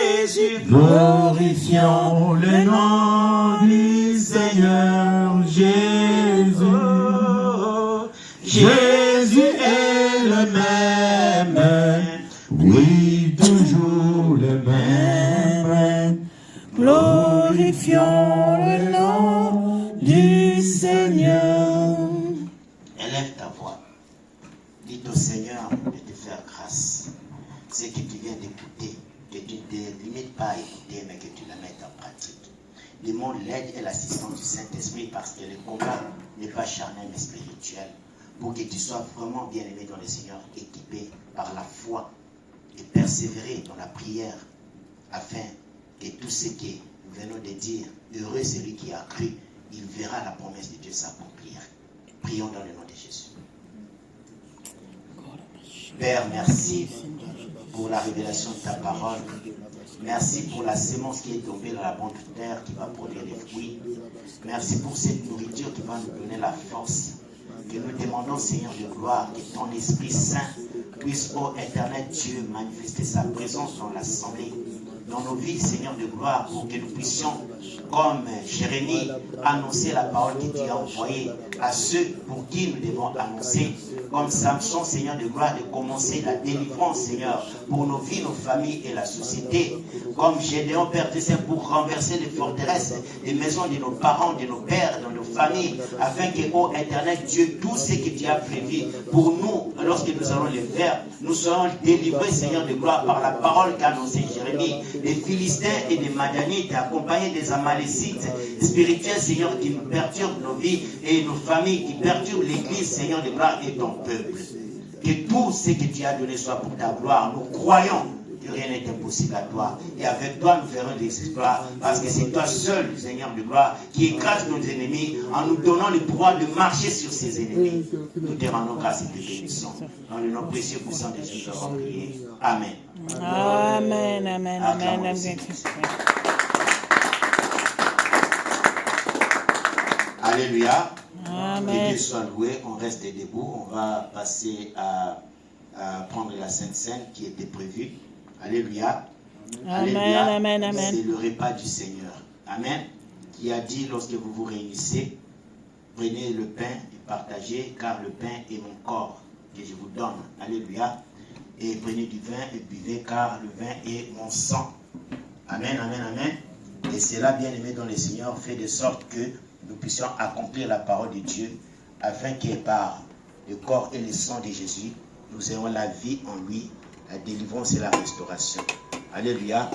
Jésus, glorifions le nom du Seigneur Jésus. Jésus est le même, oui, toujours le même. Glorifions le nom du Seigneur. Élève ta voix. Dis au Seigneur de te faire grâce. Ce que tu viens d'écouter, que tu ne te limites pas à écouter, mais que tu la mettes en pratique. Demande l'aide et l'assistance du Saint-Esprit parce que le combat n'est pas charnel mais spirituel. Pour que tu sois vraiment bien aimé dans le Seigneur, équipé par la foi et persévérer dans la prière afin que tout ce que nous venons de dire, heureux celui qui a cru, il verra la promesse de Dieu s'accomplir. Prions dans le nom de Jésus. Père, merci pour la révélation de ta parole. Merci pour la sémence qui est tombée dans la bonne terre qui va produire des fruits. Merci pour cette nourriture qui va nous donner la force. Que nous demandons, Seigneur de gloire, que ton Esprit Saint puisse, ô éternel Dieu, manifester sa présence dans l'assemblée, dans nos vies, Seigneur de gloire, pour que nous puissions, comme Jérémie, annoncer la parole que tu as envoyée à ceux pour qui nous devons annoncer, comme Samson, Seigneur de gloire, de commencer la délivrance, Seigneur, pour nos vies, nos familles et la société, comme Gédéon, Père de Saint, pour renverser les forteresses, les maisons de nos parents, de nos pères, de nos familles, afin que, ô éternel Dieu, tout ce que tu as prévu pour nous, lorsque nous allons les faire, nous serons délivrés, Seigneur de gloire, par la parole qu'a annoncée Jérémie. Des Philistins et des Madianites, accompagnés des Amalécites spirituels, Seigneur, qui nous perturbent nos vies et nos familles, qui perturbent l'Église, Seigneur de gloire, et ton peuple. Que tout ce que tu as donné soit pour ta gloire. Nous croyons que rien n'est impossible à toi. Et avec toi, nous ferons des exploits, parce que c'est toi seul, Seigneur de gloire, qui écrase nos ennemis en nous donnant le pouvoir de marcher sur ses ennemis. Nous te rendons grâce et te bénissons. Dans le nom précieux puissant de Jésus, nous avons prié. Amen. Amen, amen, amen, amen. Alléluia. Amen. Que Dieu soit loué. On reste debout. On va passer à prendre la Sainte Seine qui était prévue. Alléluia. Amen, Alléluia. amen, amen. C'est le repas du Seigneur. Amen. Qui a dit lorsque vous vous réunissez, prenez le pain et partagez, car le pain est mon corps que je vous donne. Alléluia. Et prenez du vin et buvez, car le vin est mon sang. Amen, amen, amen. Et cela, bien aimé dans le Seigneur, fait de sorte que nous puissions accomplir la parole de Dieu, afin que par le corps et le sang de Jésus, nous ayons la vie en lui, la délivrance et la restauration. Alléluia.